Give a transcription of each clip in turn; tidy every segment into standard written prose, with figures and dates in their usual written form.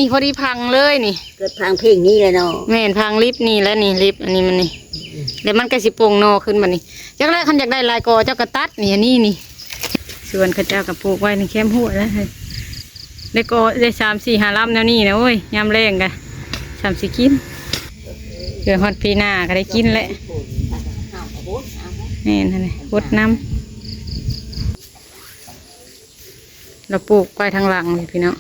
นี่พอดีพังเลยนี่เกิดพังเพลงนี้เลยเนาะแม่นพังลิฟต์นี่แล้วนี่ลิฟต์อันนี้มันนี่เดี๋ยวมันก็สิโป่งนอขึ้นมานี่จักแรกคันอยากได้ลายกอเจ้ากระตัดนี่อันนี้นี่ส่วนข้าเจ้ากับปลูกไว้ในแคมหัวแล้วได้กอได้3-4-5 ลำแล้วนี่นะโอ้ยยำแรงกัน3-4 กินเกิดฮอดปีหน้าก็ได้กินแหละนี่นั่นเลยบดน้ำเราปลูกไปทางหลังเลยพี่น้อง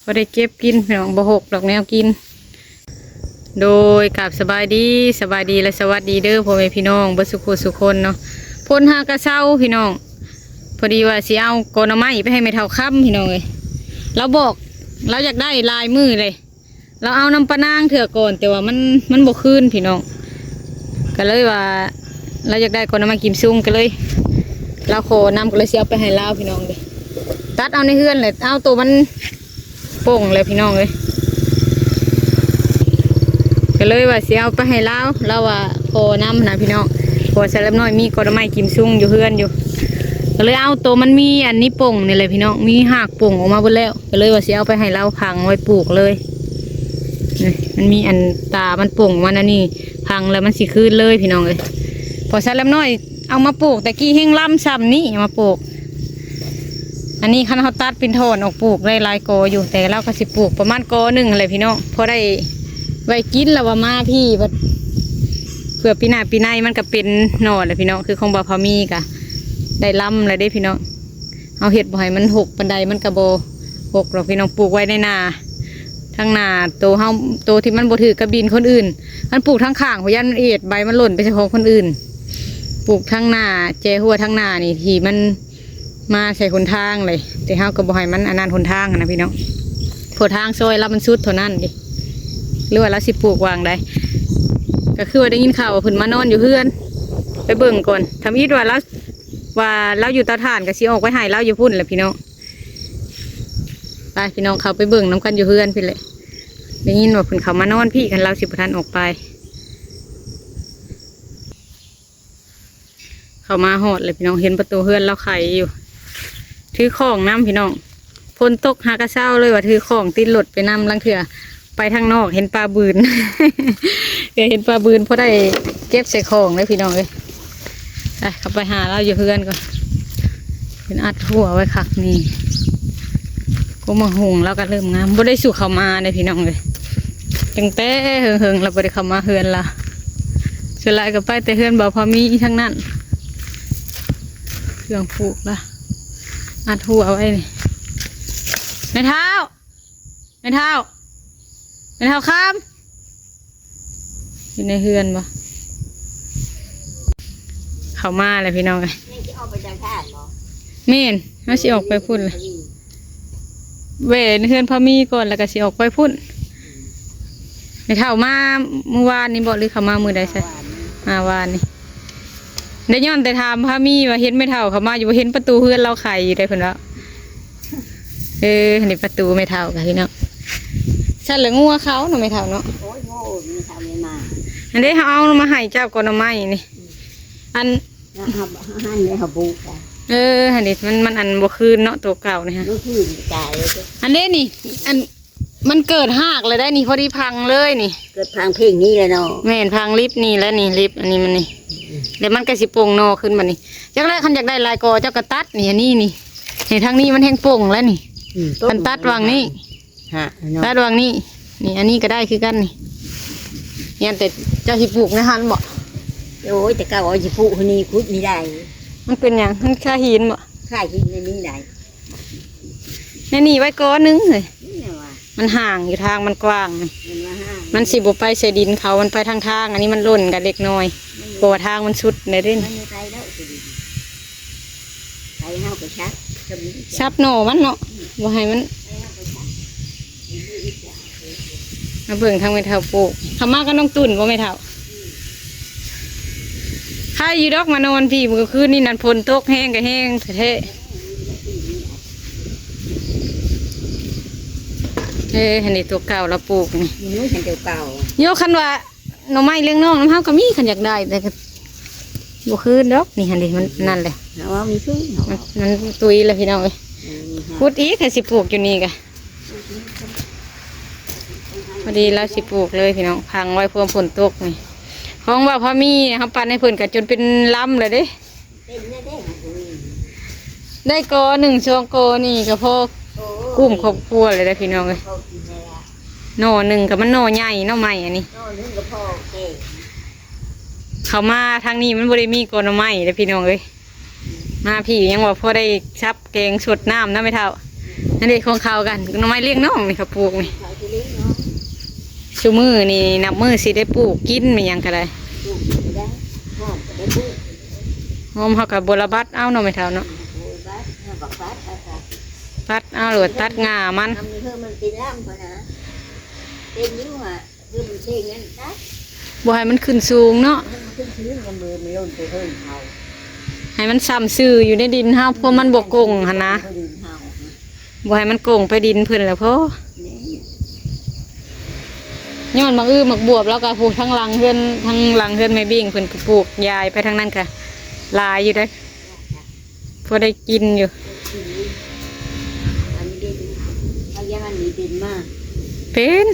ก็ได้เก็บกินพี่น้องบ่หกดอกแนวกินโดยกับสบายดีและสวัสดีเด้อพ่อแม่พี่น้องบ่สุขสุขคนเนาะพ้นหากระเซ้าพี่น้องพอดีว่าสิเอาโกนไม้ไปให้แม่เฒ่าค่ำพี่น้องเลยเราบอกเราอยากได้ลายมือเลยเราเอาน้ำปะนางเถื่อก่อนแต่ว่ามันบ่คืนพี่น้องก็เลยว่าเราอยากได้โกนไม้กิมซุ่งก็เลยเราขอนำก็เลยเสียไปให้เราพี่น้องเลยตัดเอาในเฮือนเลยเอาตัวมันโป่งเลยพี่น้องเลยก็เลยว่าเสียเอาไปให้เราว่าขอนำนะพี่น้องขอใส่เล็บน้อยมีโกนไม้กิมซุ่งอยู่เฮือนอยู่ก็เลยเอาตัวมันมีอันนี้ป่งนี่เลยพี่น้องมีหักป่งออกมาหมดแล้วก็เลยว่าเสียเอาไปให้เราพังไว้ปลูกเลยนี่มันมีอันตามันป่งมันอันนี้พังแล้วมันสิคืนเลยพี่น้องเลยพอใส่เล็บน้อยเอามาปลูกแต่กี้เฮงล่ำซ้ำนี่มาปลูกอันนี้คันเขาตัดเป็นโทนออกปลูกได้ลายกออยู่แต่เราก็สิปลูกประมาณกอหนึ่งอะไรพี่น้องพอได้ไว้กินแล้วว่ามาพี่เผื่อปีหน้าปีในมันก็เป็นหน่อเลยพี่น้องคือของบ่พอมีกะได้ล้ำเลยได้พี่น้องเอาเห็ดบ่อยมันหกบันไดมันกระโบหกหรอกพี่น้องปลูกไว้ในนาทั้งนาโตที่มันบ่ถือกระบินคนอื่นมันปลูกทั้งข้างหัวยันเอ็ดใบมันหล่นไปใส่ของคนอื่นปลูกทั้งนาเจหัวทั้งนานี่ที่มันมาใส่หนทางเลยแต่เฮาก็บ่ให้มันอันนั้นหนทางนะพี่น้องผลทางซอยรับมันสุดเท่านั้นดิหรือว่าเราสิปลูกวางได้ก็คือว่าได้ยินข่าวว่าเพิ่นมานอนอยู่เฮือนไปเบิ่งก่อนทำอีทว่าเราอยู่ตาถ่านกับสิออกไปหายเราอยู่พุ่นแหละพี่น้องไปพี่น้องเขาไปเบิ่งน้ำกันอยู่เฮือนพี่เลยได้ยินว่าเพิ่นเขามานอนพี่กันเราสิบทันออกไปเขามาหอดเลยพี่น้องเห็นประตูเฮือนเราไขอยู่ถือของน้ำพี่น้องพ้นตกหากระเซ้าเลยว่าถือของติดหลดไปน้ำลังเถื่อไปทางนอกเห็นปลาบืน เห็นปลาบืนเพราะได้เก็บใส่ของเลยพี่น้องเลยไปเขาไปหาเราอยู่เพื่อนก่อนเป็นอัดหัวไว้คักนี่กูมาหุงแล้วก็เริ่มงามบ่ได้สู่เขามาเลยพี่น้องเลยจังแต่เฮิงเราบ่ได้เข้ามาเฮือนละส่วนไรก็ไปแต่เฮือนบ่พอมีทั้งนั้นเครื่องปลูกละอัดหัวไว้นี่ไม่เท้าข้ามอยู่ในเฮือนบ่เขามาเลยพี่น้องเลยเมนเขาสิออกไปพุ่นเลยเวนเฮือนพอมีก่อนแล้วก็สิออกไปพุ่นในเท่ามาเมื่อวานนี่บอกหรือเขามามือใดใช่มาวานนี่ได้ย้อนแต่ถามพามีว่าเห็นไม่เท่าเขามาอยู่เห็นประตูเฮือนเราไข่อยู่ได้เพิ่นแล้วเห็นประตูไม่เท่ากันพี่น้องฉันเหลืองัวเขาหนูไม่เท่าเนาะโอ้ยโง่ไม่ทำไม่มาอันนี้เขาเอามาให้เจ้าก่อนไม้นี่อันให้เลยเขาบูกอันนี้มันอันบ่คืนเนาะตัวเก่านี่ฮะก็คือจ่ายเลยอันนี้นี่อันมันเกิดหักเลยได้นี่พอดีพังเลยนี่เกิดพังเพลงนี้เลยเนาะแม่นพังลิฟต์นี่แล้วนี่ลิฟต์อันนี้มันนี่เดี๋ยวมันก็สิโป่งนอขึ้นมานี่จักแรกคันอยากได้ลายกอเจ้ากระตัดนี่อันนี้นี่เห็นทางนี้มันแห้งโป่งแล้วนี่มันตัดวางนี่ตัดวางนี่นี่อันนี้ก็ได้คือกันนี่เนี่ยแต่เจ้าสิปลูกนะฮันบ่โอ้ยแต่ก้าวเอาสิปลูกคนนี้คุดไม่ได้มันเป็นอย่างมันค่าหินบ่ค่าหินในนี้ได้ในนี่ไว้ก้อนนึงเลยมันห่างอยู่ทางมันกว้างมันสิบไปใส่ดินเขามันไปทางอันนี้มันล่นกันเล็กน้อยปวดทางมันชุดในดินชับโหนมันเนาะว่าให้มันมาเบิ่งทางไม่เท่าปลูกทำมากก็ต้องตุ่นว่าไม่เท่าถ้าอยู่ดอกมานอนพี่มันก็คือนี่นันพลตกแห้งกับแห้งเท่อันนี้ตัวเก่าเราปลูกนี่เห็นตัวเก่าโยคันว่าหน่อไม้เลี้ยงน้องน้ำเฮาก็มีขันอยากได้แต่บ่คือดอกนี่อันนี้มันนั่นเลยว่ามีซึ่งมันตุยเลยพี่น้องเลยพูดอีกให้สิปลูกอยู่นี่กะ พอดีแล้วสิปลูกเลยพี่น้องพังไว้เพื่อฝนตกนี่ห้องว่าพอมีเขาปั่นให้เพิ่นก็จนเป็นลำเลยเด้ เป็นแน่แน่เลย ได้กอ1 2กอนี่ก็พอ โอ้ กุ้มครอบครัวเลยได้อพี่น้องเลย เขากินแล้ว หน่อหนึ่งกับมันหน่อใหญ่หน่อใหม่อันนี้ นอนนึงกับพ่อเก่ง เขามาทางนี้มันบ่ได้มีกอหน่อไม้เด้อพี่น้องเลยมาพี่ยังว่าพอได้ซับแกงสดน้ำนะไม่เท่านั่นเด็กของเขากันหน่อไม้เลี้ยงน้องนี่เขาปลูกนี่ เขาจะเลี้ยงน้อง ชูมือนี่นับมือสิได้ปลูกกินมันยังก็ได้ ลูกจะได้พ่อจะได้พูด หอมเขากับบระบัดเอาเนาะไม่เท่าเนาะ โอ้ยบ้านบอกบ้านอะไร ตัดเอาหรือตัดงามัน ทำนี่เพื่อมันเป็นร่ำพอนะเป็นนิ้วอ่ะคือมันเท่งงั้นนะ บ่ให้มันขึ้นสูงเนาะ มันขึ้นชื้นกับมือมันโดนไปเพิ่มเขา ให้มันซ้ำซื่ออยู่ในดินเฮาเพราะมันบ่กงหั่นนะ เขาดินเขา บ่ให้มันกงไปดินเพิ่นแล้วพอ เนี่ย ย้อนมักมักบวบแล้วก็ปลูกทั้งหลังเฮือนทั้งหลังเฮือนแม่บิ่งเพิ่นก็ปลูกยายไปทางนั้นก็หลายอยู่เด้อพอได้กินอยู่ อันนี้เด่นเขายังอันนี้เด่นมาก เป็น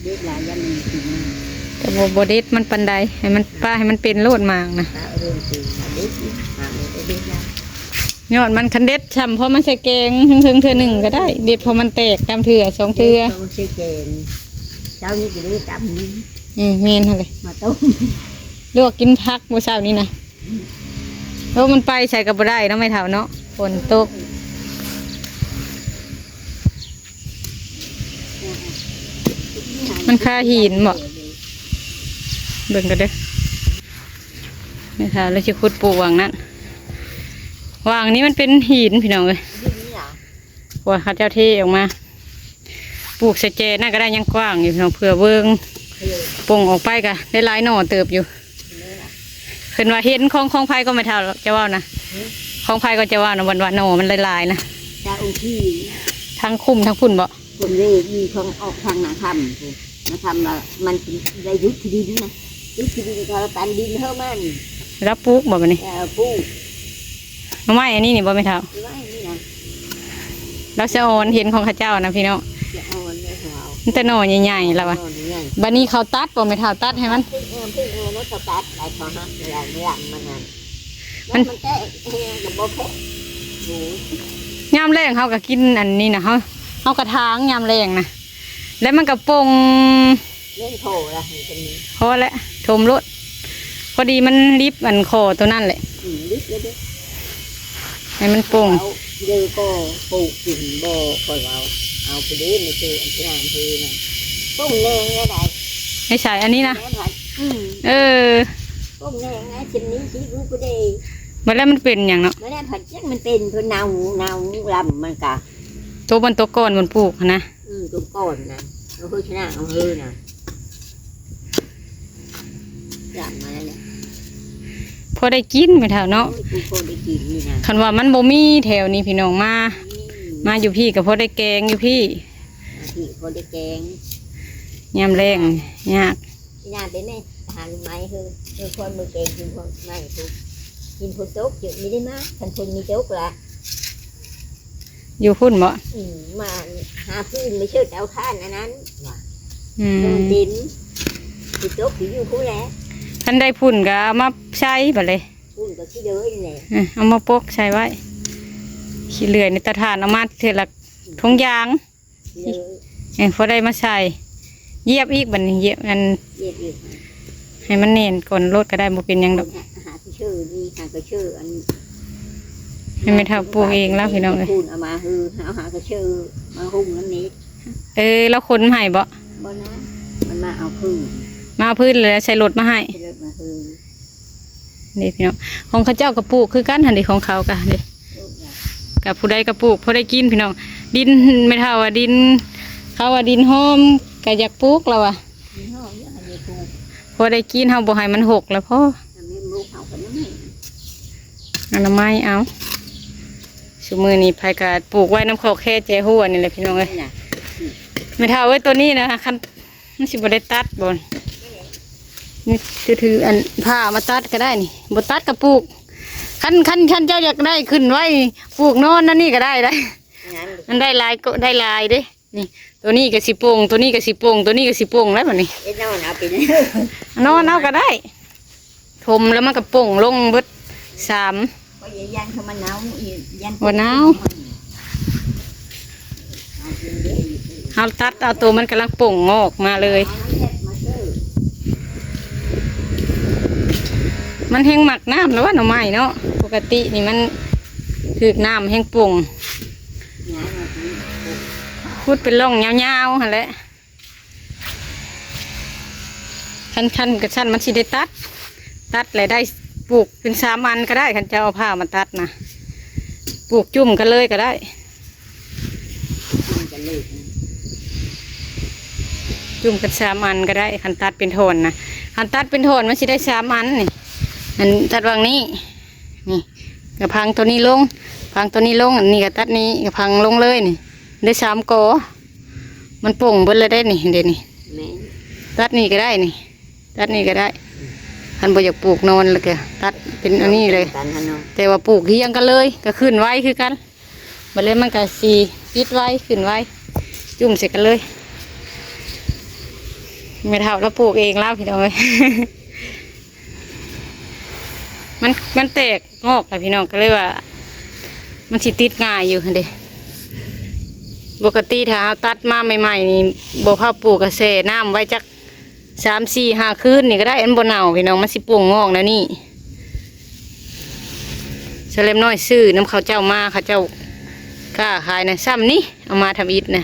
เด็ดหลายยันมีถึงมาก แต่บ่เด็ดมันปานใดให้มันป้าให้มันเป็นโลดมากนะ ตาเริ่มตื่นเด็ดหาเลยเด็ดแล้ว ยอดมันคันเด็ดช่ำเพราะมันใส่แกงถึงเทื่อหนึ่งก็ได้เด็ดเพราะมันแตกตามเทื่อสองเทื่อ ต้องใช้เกณฑ์เช้านี้จะได้จำนี้ เมนหั่นเลย มาต้ม ลวกกินพักมื้อเช้านี้นะเพราะมันไปใส่กับบ่ได้เนาะไม่เท่าเนาะฝนตกมันค่าหินบ่เบิ่งกันเด้อไม่เท่าแล้วสิขุดปลูกวางนั้นวางนี้มันเป็นหินพี่น้องเอ้ย นี่เหรอ ว่าเขาเจ้าเทออกมาปลูกใส่เจน่าก็ได้ยังกว้างอยู่พี่น้องเผื่อเบิ่ง คือ ปงออกไปก็ได้หลายหน่อเติบอยู่ นี่แหละ เพิ่นว่าเห็นของไผก็ไม่เท่าจะว่านะของไผก็จะว่านะวันหน่อมันหลายๆนะ เจ้าที่ ทั้งคุ้มทั้งพุ่นบ่ คนเร่ยีของออกทางนาคำนาคำละมันได้ยุทธดินนะยุทธดินก็ตันดินเท่ามัน รับปลูกบ่บัดนี้ ผู้ หน่อไม้อันนี้นี่บ่ไม่เท่า ไว้นี่นะ เราจะอ่อนเห็นของข้าเจ้านะพี่น้อง จะเอาอันนี้เขา มันแต่หน่อใหญ่ๆแล้วว่ะ เอานี่ไง บัดนี้เขาตัดบ่ไม่เท่าตัดให้มัน พึ่งรถสตาร์ทไอ้ของฮะอะไรเนี่ยมันนั่นมันแค่กับโบแค่หมู ยามแรงเขาก็กินอันนี้นะเขากระถางยามแรงนะแล้วมันก็ปง เล่นโถละมันจะมี พอแล้วทมรถพอดีมันริบอันคอตัวนั่นแหละ ลิบเลยดิ ให้มันปง เดี๋ยวก็ปลูกกิ่งบ่อคอยเอาไปดิไม่คืออันที่นั่นคือนะปุ้งแรงไงได้ ไม่ใช่อันนี้นะ แม่ผัด เออ ปุ้งแรงไงชิ้นนี้ชิ้นรู้ก็ได้ มาแล้วมันเป็นอย่างเนาะ แม่ผัดจังมันเป็นเพื่อเนาลำมันกะ ตัวบนตัวก้อนบนปลูกนะ ตัวก้อนนะเอาเพื่อชนะเอาเฮือนะลำมาแล้ว พอได้กินไม่เท่าเนาะ กูโคได้กินนี่นะ คันว่ามันบ่มีแถวนี้พี่น้องมาอยู่พี่ก็พอได้แกงอยู่พี่ ที่โคได้แกง ยามแรงยาก ที่นั่นเป็นไงหาลูกไม้คือคนมือแกงกินคนไม่ถูกกินคนโต๊ะเยอะไม่ได้มากทันคนมีโต๊ะละ อยู่พุ่นบ่ มาหาพื้นไม่เชื่อเอาท่านอันนั้นว่ะ อืม โดนดินติดโต๊ะอยู่คู่แล้ว คันได้พุ่นก็เอามาใช้บัดเลย พุ่นก็ที่เดินนี่แหละ เอามาปกใช้ไว้ขี้เลื่อยในตะทานเอามาเทละทงยาง ที่เดิน พอได้มาใส่เหยียบอีกบัดนี้เหยียบมัน เย็บอีก ให้มันเน่นก่อนรถก็ได้บ่เป็นหยังดอก หาที่ชื่อนี่หาก็ชื่ออัน ให้ไม่เท่าปลูกเองแล้วพี่น้องเอ้ย พุ่นเอามาเอาหาก็ชื่อมาหุ้มน้ำนี้ แล้วคนมาให้บ่ บ่นะมันมาเอาพื้น มาเอาพื้นเลยใส่รถมาให้ ที่เลิกมานี่พี่น้องของเขาเจ้ากระปลูกคือกันหันดิของเขากะเด้ ลูกอยาก กับผู้ใดกระปลูกพอได้กินพี่น้องดินไม่เท่าว่าดินเขาว่าดินหอมก็อยากปลูกแล้วอ่ะ มีห้องอยากให้ปลูก พอได้กินเฮาบ่ให้มันหกแล้วพ่อ ทำให้ลูกเขาคนนั้นไม่ อนามัยเอาซุมื้อนี้ไผก็ปลูกไว้น้ำขอกแค่แจหัวนี่แหละพี่น้องเอ้ย น่ะ ไม่เท่าเอ้ยตัวนี้นะคันมันสิบ่ได้ตัดบ่นี่ถืออันผ้ามาตัดก็ได้นี่บ่ตัดก็ปลูกคันเจ้าอยากได้ขึ้นไว้ปลูกโน่นนั่นนี่ก็ได้ได้ งั้น มันได้ลายก็ได้ลายเด้นี่ ตัวนี้ก็สิโป่งตัวนี้ก็สิโป่งตัวนี้ก็สิโป่งแล้วบัดนี้ ไอ้นอนเอาไปเลย นอนเอาก็ได้ถมแล้วมันก็โป่งลงเบิดสาม ก็อย่ายันเขามาหนาวอีกยัน บ่หนาว เอาตัดเอาตัวมันกำลังโป่งงอกมาเลย เอาน้ำแข็งมาซื้อ มันแห้งหมักน้ำแล้วว่าหน่อไม้เนาะปกตินี่มันถือน้ำแห้งโป่ง ย้ายมาที่ พูดเป็นร่องยาวๆหั่นแหละชั้นกับชั้นมันสิได้ตัดเลยได้ปลูกเป็น3 อันก็ได้คันจะเอาผ้ามาตัดนะปลูกจุ่มกันเลยก็ได้ กินกันเลย จุ่มกัน3 อันก็ได้คันตัดเป็นโทนนะคันตัดเป็นโทนมันสิได้3 อันนี่อันตัดวางนี้นี่กระพังตัวนี้ลงพังตัวนี้ลงอันนี้ก็ตัดนี้กระพังลงเลยนี่ได้3 กอมันโป่งเบิดเลยได้นี่เดี๋ยวนี้ แม่ ตัดนี่ก็ได้นี่ตัดนี่ก็ได้คันบ่อยากปลูกนอนเลยแกตัดเป็นอันนี้เลย กันฮะเนาะ แต่ว่าปลูกเฮียงกันเลยก็ขึ้นไว้คือกันบัดเลยมันก็สีปิดไว้ขึ้นไว้ จุ่มเสร็จกันเลยไม่เท่าแล้วปลูกเองแล้วพี่น้องเลย มันแตกงอกแล้วพี่น้องก็เลยว่า มันสิติดง่ายอยู่เด้ปกติถ้าเอาตัดมาใหม่ๆนี่บ่พาปลูกกระแสน้ำไว้จัก3 4 5 คืนนี่ก็ได้อันบ่เน่าพี่น้องมันสิปลูกงอกนะนี่เสลมน้อยซื้อน้ำเขาเจ้ามาเขาเจ้ากล้าขายนะซ้ำนี่เอามาทำอิฐนะ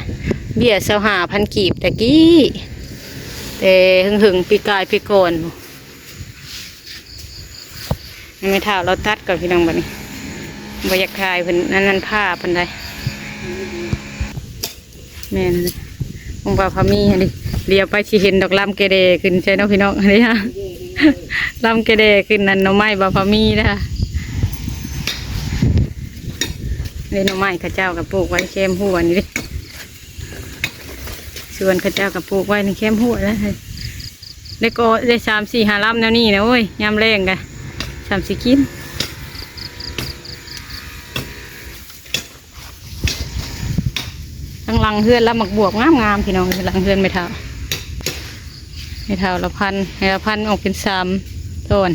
เบี้ย25,000 กีบตะกี้แต่หึงปีกายปีก่อนไม่เท่าเราตัดก่อนพี่น้องบัดนี้บ่อยากขายเพิ่นนั่นผ้าเพิ่นได้แม่นเลยองค์พระมีอันนี้เลี้ยวไปสิเห็นดอกลำเกเรขึ้นใช่เนาะพี่น้องอันนี้ฮะลำเกเรขึ้นนั่นหน่อไม้บาพามีนะคะนี่หน่อไม้ข้าเจ้ากับปลูกไว้เข้มหัวนี่ดิส่วนข้าเจ้ากับปลูกไว้ในเข้มหัวแล้วได้ก็ได้3 4 5 ลำแนวนี้นะโอ้ยยามแรงกัน3 4 กินทั้งหลังเฮือนแล้วหมักบวกงามๆพี่น้องหลังเฮือนไม่เท่าละพันออกเป็น3 ต้น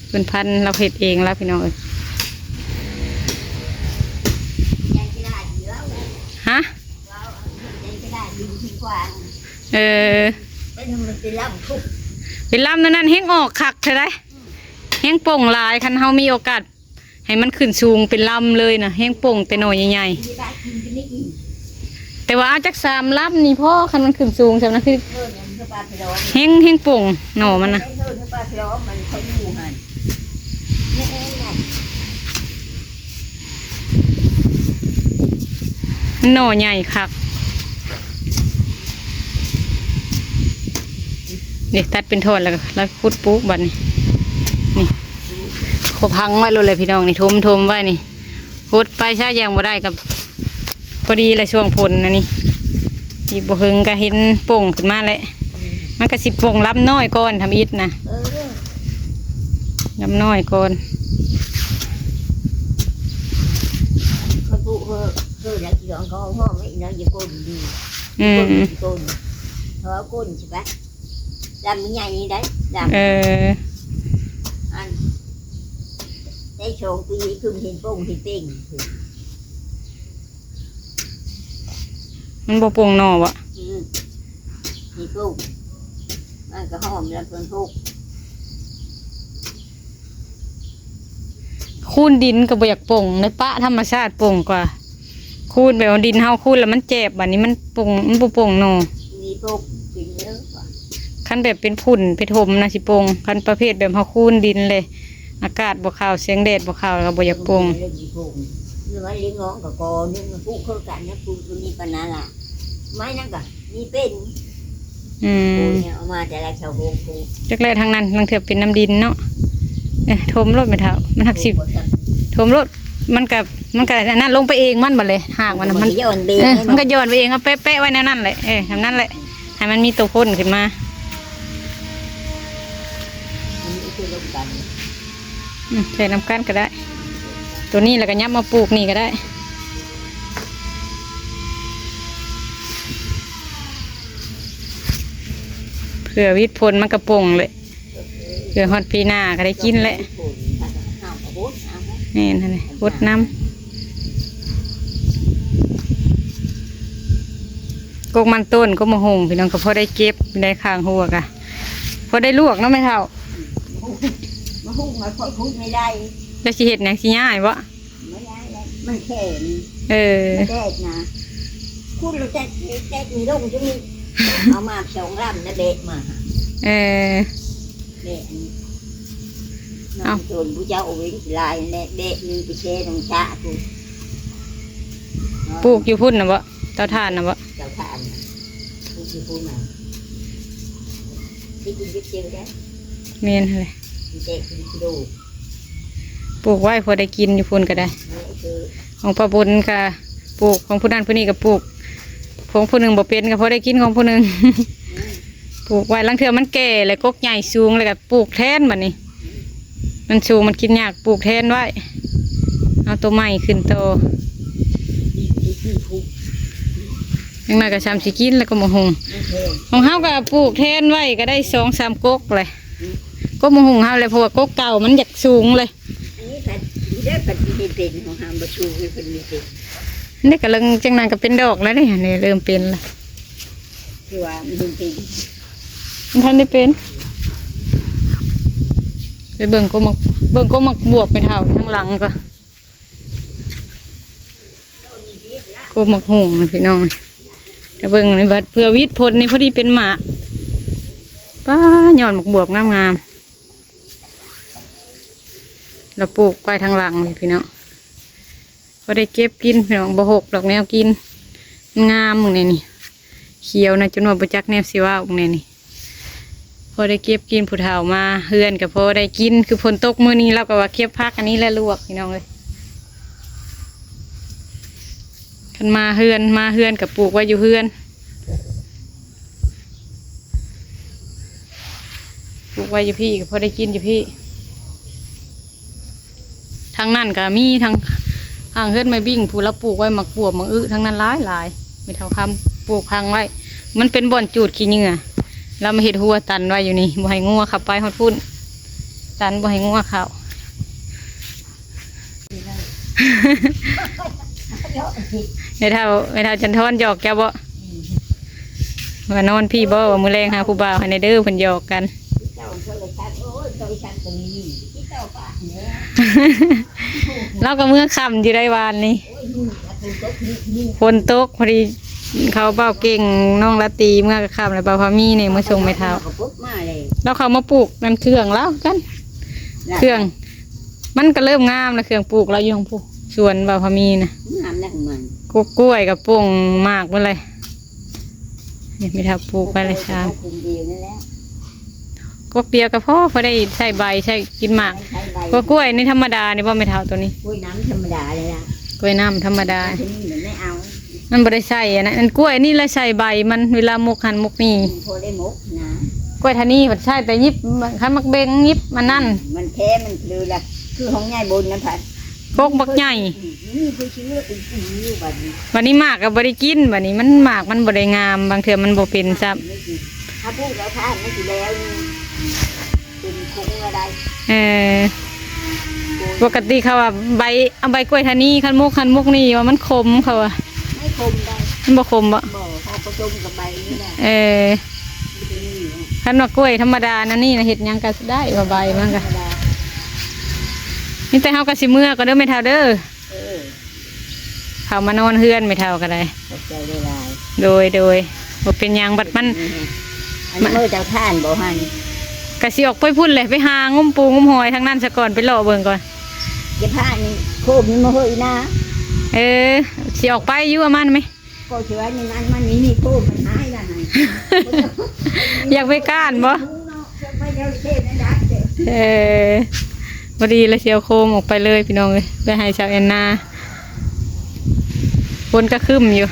เป็นพันเราเห็ดเองแล้วพี่น้องยันก็ได้อยู่แล้ว ฮะ เรายันก็ได้ดีที่กว่า เป็นมันเป็นลำทุก เป็นลำนั้นแห้งออกคักใช่ไหมแห้งโป่งหลายคันเฮามีโอกาสให้มันขึ้นสูงเป็นลำเลยนะแห้งโป่งแต่หน่อยใหญ่ ที่ได้กินกันนี่กิน ๆแต่ว่าเอาจาก3 ลำนี่พ่อคันมันขึ้นสูงใช่ไหมคือ เพิ่มยังคือปลาพะโล้ แห้งโป่งหน่อมันนะ เพิ่มคือปลาพะโล้มันเขาอยู่หันแม่เองน่ะ หน่อใหญ่คักนี่ตัดเป็นท่อนแล้วพุดปลูกบัดนี้นี่ขบพังไว้เลยพี่น้องนี่ทมไว้นี่พุดไปใช้ยังบ่ได้กับพอดีเลยช่วงฝนนะนี่ที่บ่เฮงก็เห็นโป่งขึ้นมาเลยมันก็สิโป่งลำน้อยก่อนทำอิฐนะลำน้อยก่อน เขาพูดแล้วกี่ดอกเขาห้องไม่นะอย่าโกนดี อืม โกนเขาโกนใช่ปะดำใหญ่นี่ได้ดำอันได้ชงปีคือเห็นโป่งเห็นเป่ง มันบ่โป่งหน่อวะ นี่โป่งมันก็หอมแล้วเพิ่นทุก คูนดินก็บ่อยากโป่งในป่าธรรมชาติโป่งกว่าคูนแบบว่าดินเฮาคูนแล้วมันเจ็บบัดนี้มันโป่งมันบ่โป่งหน่อ มีโป่งกินเยอะกว่า คันแบบเป็นผุ่นไปถมนะสิโป่งคันประเภทแบบเฮาคูนดินเลย อากาศบ่เข้าเสียงแดดบ่เข้าแล้วก็บ่อยากโป่ง หรือว่าเลี้ยงน้องกับกอนึงปลูกเข้ากันนะปลูกตัวนี้ปานนั้นล่ะไม้นั่นก็มีเป็น อืม เนี่ยเอามาแต่ละชาวโฮงปลูก จักแรกทางนั้นทางเถื่อเป็นน้ำดินเนาะถมรถไม่เท่ามันหักสิถมรถมันกับนั่นลงไปเองมันบัดเลยหากมัน มันย้อนเบง มันก็ย้อนไปเองเอาเป๊ะๆไว้ในนั่นแหละทำนั่นแหละให้มันมีตัวพ่นขึ้นมา มันมีคือลงกัน ใส่น้ำกันก็ได้ ตัวนี้แล้วก็ยับมาปลูกนี่ก็ได้ ผื่อวิทย์พลมันกระปงเลยเผื่อฮอดปีหน้าก็ได้กินแหละนี่นั่นเลยวดน้ำกกมันต้นก็มาหงพี่น้องก็พอได้เก็บได้ข้างหัวกะพอได้ลวกเนาะไม่เท่ามาหุ้มมาค่อยหุ้มไม่ได้แล้วสิเห็ดหยังสิย่ายวะไม่ได้มันแข็งแดดนะพูดเราแดดมีร่มจะมีเอามาสองลำนะเด็กมาเด็กน้องโจรผู้เจ้าวิ่งลายเด็กมีไปเช่ตรงชาปลูกอยู่พุ่นนะบ่เตาถ่านนะบ่เจ้าทานปลูกอยู่พุ่นน่ะที่กินยึดเจียวได้เมียนเลยเด็กกินดูปลูกไว้พอได้กินอยู่พุ่นก็ได้ของป้าบุญก็ปลูกของผู้นั้นผู้นี้ก็ปลูกของผู้หนึ่งบ่เป็นก็พอได้กินของผู้หนึ่ง ปลูกไว้ลังเทือมันแก่เลยกกใหญ่สูงเลยก็ปลูกแทนแบบนี้มันสูงมันกินยากปลูกแทนไว้เอาตัวใหม่ขึ้นโตยังไงก็ชามสิกินแล้วก็มะฮงของเฮาก็ปลูกแทนไว้ก็ได้2-3กกเลยก็มะฮงเฮาเลยเพราะว่ากกเก่ามันอยากสูงเลยนี่ก็เป็นของหามประชูเป็นมีเป็นนี่ก็เริ่มจังนั้นก็เป็นดอกแล้วเนี่ยนี่เริ่มเป็นแล้วที่ว่ามันเป็นมันทันได้เป็นไปเบิ่งก็มักบวบไปเท่าทั้งหลังก็มักหงนะพี่น้องแต่เบิ่งในบัดเพื่อวิทย์พลนี่พอดีเป็นหมาป้าหย่อนมักบวบงามๆเราปลูกไปทางหลังเลยพี่น้องพอได้เก็บกินพี่น้องบ่หกดอกแนวกินงามมึงเนี่ยนี่เขียวนะจนว่าประจักแนวสิว่ามึงเนี่ยนี่พอได้เก็บกินผู้เฒ่ามาเฮือนกับพอได้กินคือฝนตกมื้อนี้เราก็ว่าเก็บพักอันนี้แล้วลวกพี่น้องเลยคันมาเฮือนกับปลูกไว้อยู่เฮือนปลูกไว้อยู่พี่ก็พอได้กินอยู่พี่ทางนั่นก็มีทางเฮือนไม่บิ่งผู้เราปลูกไว้หมักบวบหมักอึทั้งนั้นหลายไม่เท่าคำปลูกพังไว้มันเป็นบ่อนจูดขี้เหงื่อเรามาเห็ดหัวตันไว้อยู่นี่บ่ให้งัวขับไปฮอดพุ่นตันบ่ให้งัวเข้าไม่เท่าจันทอนหยอกแกบ่ว่านอนพี่บ่ว่ามื้อแรงหาผู้บ่าวให้ในเด้อเพิ่นหยอกกันเราก็เมื่อค่ำอยู่ได้วานนี้ฝนตกพอดีเขาเบ้าเก่งน้องละตีเมื่อค่ำแล้วเบ้าพามีเนี่ยมาส่งไม่เท่าแล้วเขามาปลูกนั่นเครื่องแล้วกันเครื่องมันก็เริ่มงามแล้วเครื่องปลูกเราอยู่ของผู้สวนเบ้าพามีนะกล้วยกับป่งมากไปเลยไม่เท่าปลูกไปเลยชามกกเดียวกับพ่อพอได้ใส่ใบใส่กินหมากกล้วยนี่ธรรมดานี่ว่าไม่เท่าตัวนี้กล้วยน้ำธรรมดาเลยนะกล้วยน้ำธรรมดาไม่เอามันบริใส่อะนะมันกล้วยนี่ละใส่ใบมันเวลามุกหันมุกนี่พอได้มุกนะกล้วยทานี่มันใช่แต่ยิบขันมักเบงยิบมันนั่นมันแพ้มันเลยละคือของใหญ่บนนั่นผัดกกบักใหญ่นี่คือชื่อวันนี้หมากกับบริกินวันนี้มันหมากมันบริงามบางเถื่อมันบ่เป็นซ้ำถ้าพูดแล้วท่านไม่กี่แล้วเป็นคงอะไรปกติเขาว่าใบเอาใบกล้วยทานี่ขันมุกนี่ว่ามันคมเขาว่าไม่คมได้มันบ่คมบ่เขาผสมกับใบนี่แหละขันว่ากล้วยธรรมดานะนี่นะเห็ดยังก็ได้ว่าใบมันก็นี่แต่เฮาก็สิเมื่อก็เด้อไม่เท่าเด้อเขามานอนเฮือนไม่เท่าก็ได้โดยบ่เป็นยังบัดมันเมื่อเจ้าท่านบ่หันกะสิออกไปพุ่นเลยไปหางุ้มปูงุ้มหอยทางนั้นซะก่อนไปหล่อเบิ่งก่อนจะผ้านี่โคมนี่มาเฮยนะสิออกไปอยู่ประมาณไหมก็เชื่อนี่มันนี่โคมมันหายแล้วไงอยากไปก้านบ่พอดีเลยเสียวโคมออกไปเลยพี่น้องเลยไปให้ชาวแอนนาฝนก็คึ้มอยู่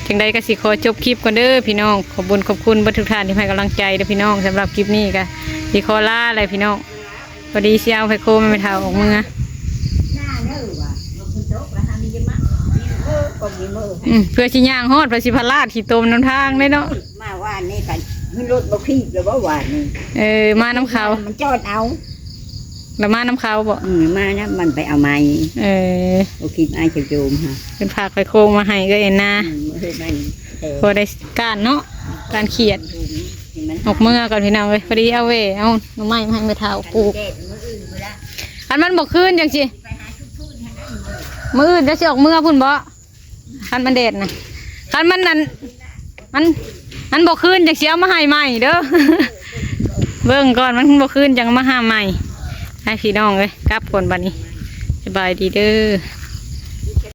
ถึงใดก็สิขอจบคลิปก่อนเด้อพี่น้องขอบคุณทุกท่านที่ให้กำลังใจเด้อพี่น้องสำหรับคลิปนี้ก็สิขอลาอะไรพี่น้องพอดีเสียวไปโคมไม่เท่าออกมือเพื่อชิย่างฮอดเพื่อชิพลาดขี่ตมน้ำทางได้เนาะมาว่านี่กัน มันรถบ่ขี้หรือว่าหวานนี่ มาน้ำเขา มันจอดเอา แล้วมาน้ำเขาบ่ มานะมันไปเอาไม้โอเคไม้เฉยโจมฮะ เป็นผักไปโค้งมาให้ก็เอ็นนะ เฮ้ยมัน พอได้การเนาะการเขียดหกเมื่อก่อนพี่น้องเลยพอดีเอาหน่อไม้มาให้ไปเท้าปลูกอันมันบอกขึ้นจังสิมืออื่นจะสิออกเมื่อพุ่นบ่คันมันเด็ดนะคันมันนั่นมันบอกขึ้นจังสิเอามาให้ใหม่เด้อ เบิ่งก่อนมันบอกขึ้นจังมาหาใหม่ให้พี่น้องเลยกลับก่อนบัดนี้สบายดีเด้อ